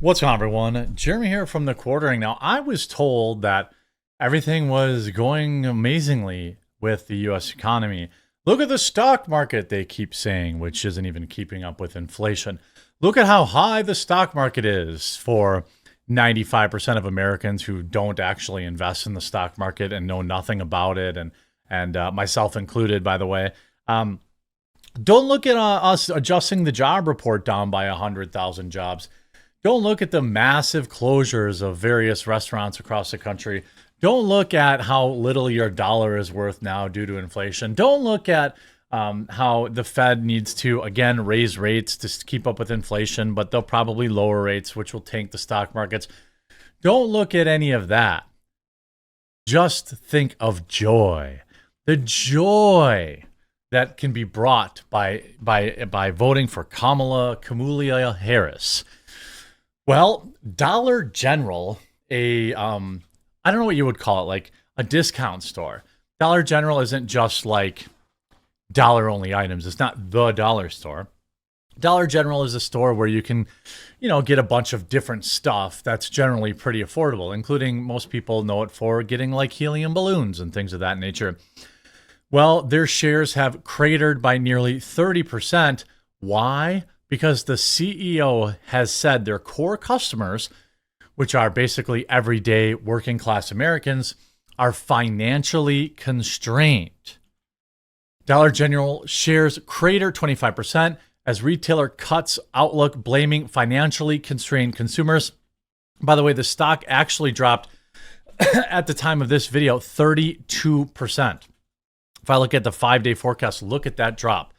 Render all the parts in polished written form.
What's going on, everyone? Jeremy here from the Quartering. Now, I was told that everything was going amazingly with the U.S. economy. Look at the stock market, they keep saying, which isn't even keeping up with inflation. Look at how high the stock market is for 95% of Americans who don't actually invest in the stock market and know nothing about it, and myself included, by the way. Don't look at us adjusting the job report down by 100,000 jobs. Don't look at the massive closures of various restaurants across the country. Don't look at how little your dollar is worth now due to inflation. Don't look at how the Fed needs to, again, raise rates to keep up with inflation, but they'll probably lower rates, which will tank the stock markets. Don't look at any of that. Just think of joy. The joy that can be brought by voting for Kamala Harris. Well, Dollar General, I don't know what you would call it, like a discount store. Dollar General isn't just like dollar-only items. It's not the dollar store. Dollar General is a store where you can, get a bunch of different stuff that's generally pretty affordable, including most people know it for getting like helium balloons and things of that nature. Well, their shares have cratered by nearly 30%. Why? Because the CEO has said their core customers, which are basically everyday working class Americans, are financially constrained. Dollar General shares crater 25% as retailer cuts outlook, blaming financially constrained consumers. By the way, the stock actually dropped at the time of this video 32%. If I look at the 5-day forecast, look at that drop.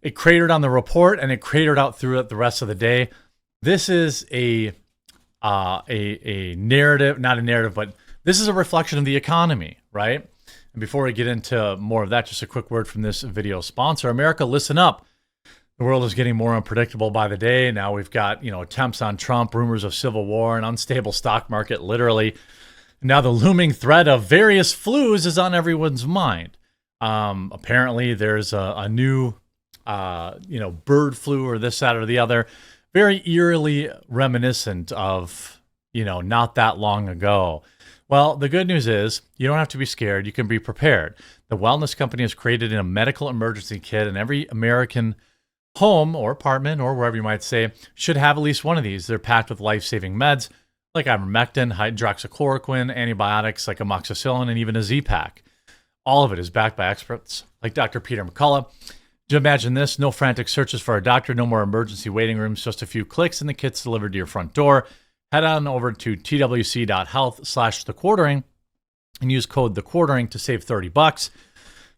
It cratered on the report and it cratered out throughout the rest of the day. This is a narrative, not a narrative, but this is a reflection of the economy, right? And before we get into more of that, just a quick word from this video sponsor. America, listen up. The world is getting more unpredictable by the day. Now we've got, attempts on Trump, rumors of civil war, an unstable stock market, literally. Now the looming threat of various flus is on everyone's mind. Apparently there's a new bird flu or this, that, or the other, very eerily reminiscent of, not that long ago. Well, the good news is you don't have to be scared. You can be prepared. The wellness company has created a medical emergency kit, and every American home or apartment or wherever you might say should have at least one of these. They're packed with life-saving meds like ivermectin, hydroxychloroquine, antibiotics like amoxicillin, and even a Z-Pack. All of it is backed by experts like Dr. Peter McCullough. Imagine this, no frantic searches for a doctor, no more emergency waiting rooms, just a few clicks and the kit's delivered to your front door. Head on over to twc.health/thequartering and use code thequartering to save $30.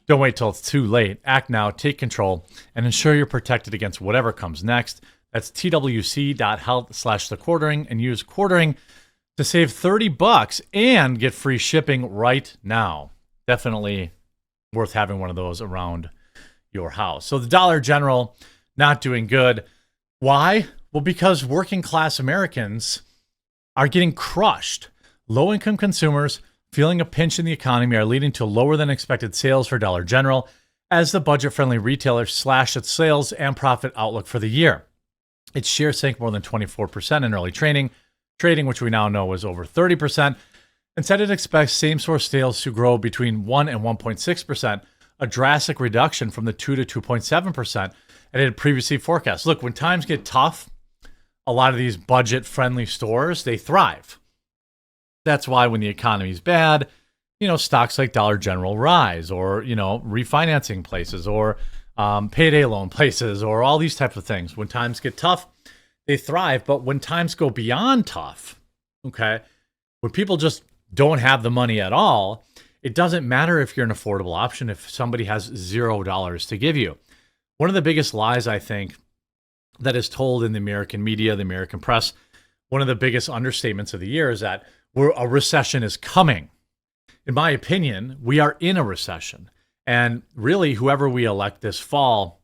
Don't wait till it's too late. Act now, take control, and ensure you're protected against whatever comes next. That's twc.health/thequartering and use quartering to save $30 and get free shipping right now. Definitely worth having one of those around your house. So the Dollar General not doing good. Why? Well, because working class Americans are getting crushed. Low-income consumers feeling a pinch in the economy are leading to lower than expected sales for Dollar General as the budget-friendly retailer slashed its sales and profit outlook for the year. Its shares sank more than 24% in early trading, which we now know was over 30%. Instead, it expects same-store sales to grow between 1 and 1.6%, a drastic reduction from the 2 to 2.7% it had previously forecast. Look, when times get tough, a lot of these budget-friendly stores, they thrive. That's why when the economy's bad, stocks like Dollar General rise, or, refinancing places, or payday loan places, or all these types of things. When times get tough, they thrive. But when times go beyond tough, okay, when people just don't have the money at all, it doesn't matter if you're an affordable option if somebody has $0 to give you. One of the biggest lies, I think, that is told in the American media, the American press, one of the biggest understatements of the year is that a recession is coming. In my opinion, we are in a recession. And really, whoever we elect this fall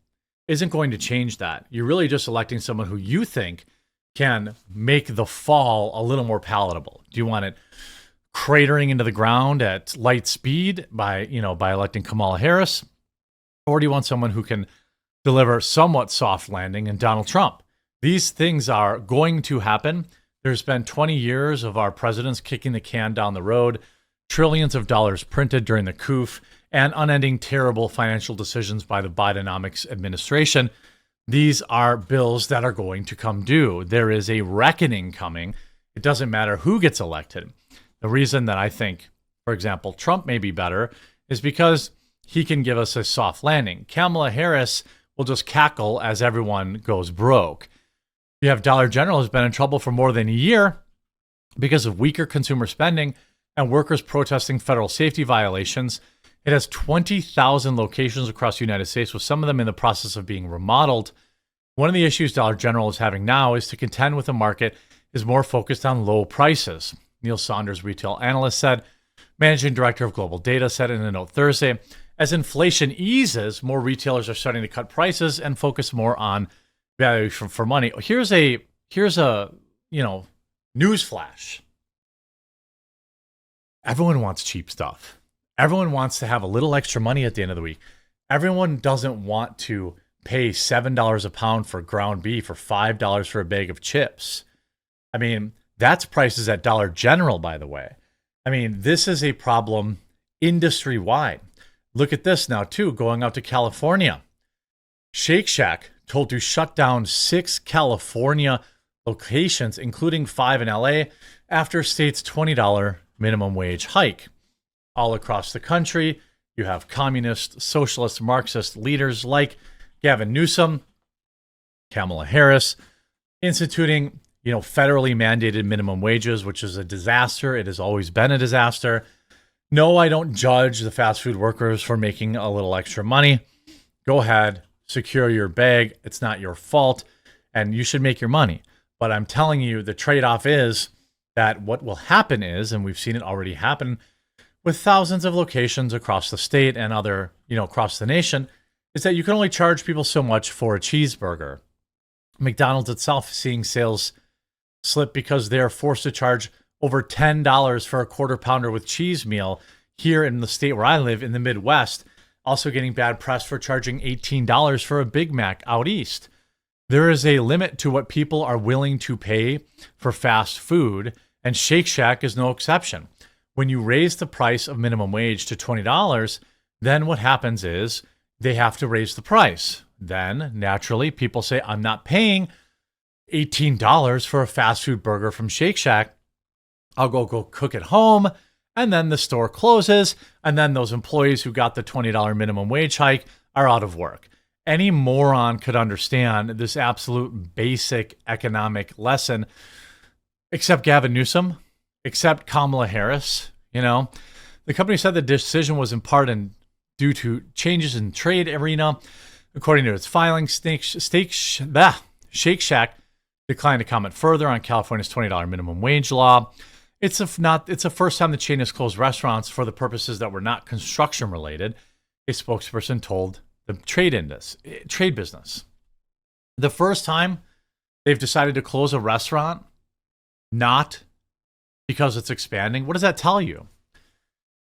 isn't going to change that. You're really just electing someone who you think can make the fall a little more palatable. Do you want it cratering into the ground at light speed by electing Kamala Harris? Or do you want someone who can deliver somewhat soft landing in Donald Trump? These things are going to happen. There's been 20 years of our presidents kicking the can down the road, trillions of dollars printed during the coup, and unending terrible financial decisions by the Bidenomics administration. These are bills that are going to come due. There is a reckoning coming. It doesn't matter who gets elected. The reason that I think, for example, Trump may be better is because he can give us a soft landing. Kamala Harris will just cackle as everyone goes broke. You have Dollar General who's been in trouble for more than a year because of weaker consumer spending and workers protesting federal safety violations. It has 20,000 locations across the United States, with some of them in the process of being remodeled. One of the issues Dollar General is having now is to contend with a market is more focused on low prices. Neil Saunders, retail analyst, said, managing director of global data, said in a note Thursday, as inflation eases, more retailers are starting to cut prices and focus more on value for money. Here's a news flash. Everyone wants cheap stuff. Everyone wants to have a little extra money at the end of the week. Everyone doesn't want to pay $7 a pound for ground beef or $5 for a bag of chips. I mean, that's prices at Dollar General, by the way. I mean, this is a problem industry-wide. Look at this now, too, going out to California. Shake Shack told to shut down 6 California locations, including 5 in LA, after state's $20 minimum wage hike. All across the country, you have communist, socialist, Marxist leaders like Gavin Newsom, Kamala Harris, instituting, federally mandated minimum wages, which is a disaster. It has always been a disaster. No, I don't judge the fast food workers for making a little extra money. Go ahead, secure your bag. It's not your fault, and you should make your money. But I'm telling you, the trade-off is that what will happen is, and we've seen it already happen with thousands of locations across the state and other, across the nation, is that you can only charge people so much for a cheeseburger. McDonald's itself is seeing sales slip because they're forced to charge over $10 for a quarter pounder with cheese meal here in the state where I live in the Midwest, also getting bad press for charging $18 for a Big Mac out east. There is a limit to what people are willing to pay for fast food, and Shake Shack is no exception. When you raise the price of minimum wage to $20, then what happens is they have to raise the price. Then, naturally, people say, I'm not paying $18 for a fast food burger from Shake Shack. I'll go cook at home, and then the store closes, and then those employees who got the $20 minimum wage hike are out of work. Any moron could understand this absolute basic economic lesson, except Gavin Newsom, except Kamala Harris. The company said the decision was in part due to changes in trade arena. According to its filings, Shake Shack declined to comment further on California's $20 minimum wage law. It's the first time the chain has closed restaurants for the purposes that were not construction related, a spokesperson told the trade business. The first time they've decided to close a restaurant, not because it's expanding. What does that tell you?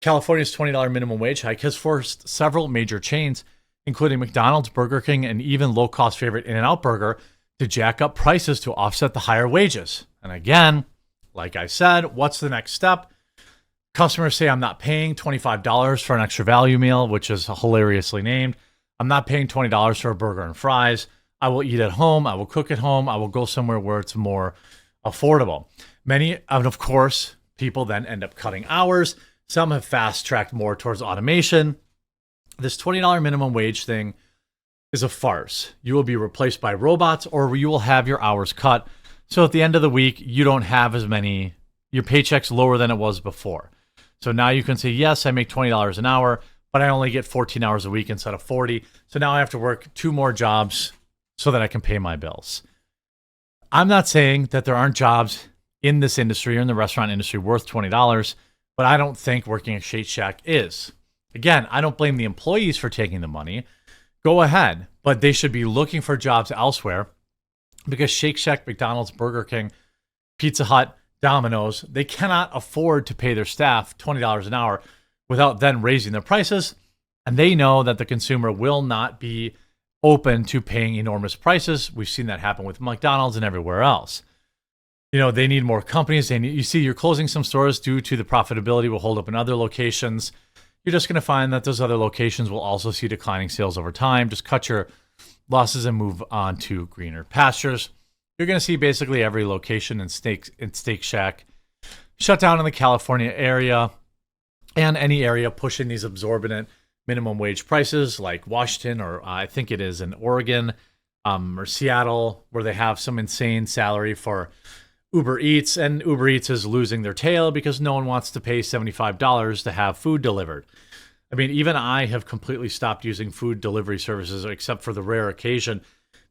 California's $20 minimum wage hike has forced several major chains, including McDonald's, Burger King, and even low-cost favorite In-N-Out Burger, to jack up prices to offset the higher wages. And again, like I said, what's the next step? Customers say, I'm not paying $25 for an extra value meal, which is hilariously named. I'm not paying $20 for a burger and fries. I will eat at home. I will cook at home. I will go somewhere where it's more affordable. Many, and of course, people then end up cutting hours. Some have fast-tracked more towards automation. This $20 minimum wage thing is a farce. You will be replaced by robots, or you will have your hours cut. So at the end of the week, you don't have as many, your paycheck's lower than it was before. So now you can say, yes, I make $20 an hour, but I only get 14 hours a week instead of 40. So now I have to work 2 more jobs so that I can pay my bills. I'm not saying that there aren't jobs in this industry or in the restaurant industry worth $20, but I don't think working at Shake Shack is. Again, I don't blame the employees for taking the money. Go ahead, but they should be looking for jobs elsewhere, because Shake Shack, McDonald's, Burger King, Pizza Hut, Domino's, they cannot afford to pay their staff $20 an hour without then raising their prices. And they know that the consumer will not be open to paying enormous prices. We've seen that happen with McDonald's and everywhere else. You know, they need more companies. You see, you're closing some stores due to the profitability will hold up in other locations. You're just going to find that those other locations will also see declining sales over time. Just cut your losses and move on to greener pastures. You're going to see basically every location and Steak Shack shut down in the California area and any area pushing these exorbitant minimum wage prices like Washington, or I think it is in Oregon, or Seattle, where they have some insane salary for Uber Eats, and Uber Eats is losing their tail because no one wants to pay $75 to have food delivered. I mean, even I have completely stopped using food delivery services except for the rare occasion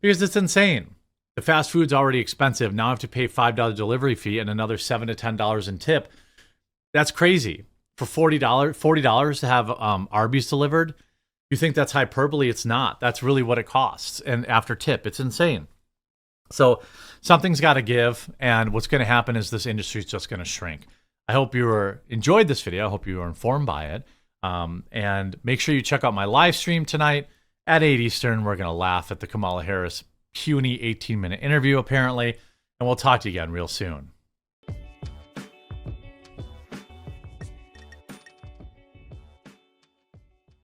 because it's insane. The fast food's already expensive. Now I have to pay $5 delivery fee and another $7 to $10 in tip. That's crazy. For $40 to have Arby's delivered, you think that's hyperbole? It's not. That's really what it costs. And after tip, it's insane. So something's got to give. And what's going to happen is this industry is just going to shrink. I hope you enjoyed this video. I hope you were informed by it. And make sure you check out my live stream tonight at 8 Eastern. We're going to laugh at the Kamala Harris puny 18-minute interview, apparently. And we'll talk to you again real soon.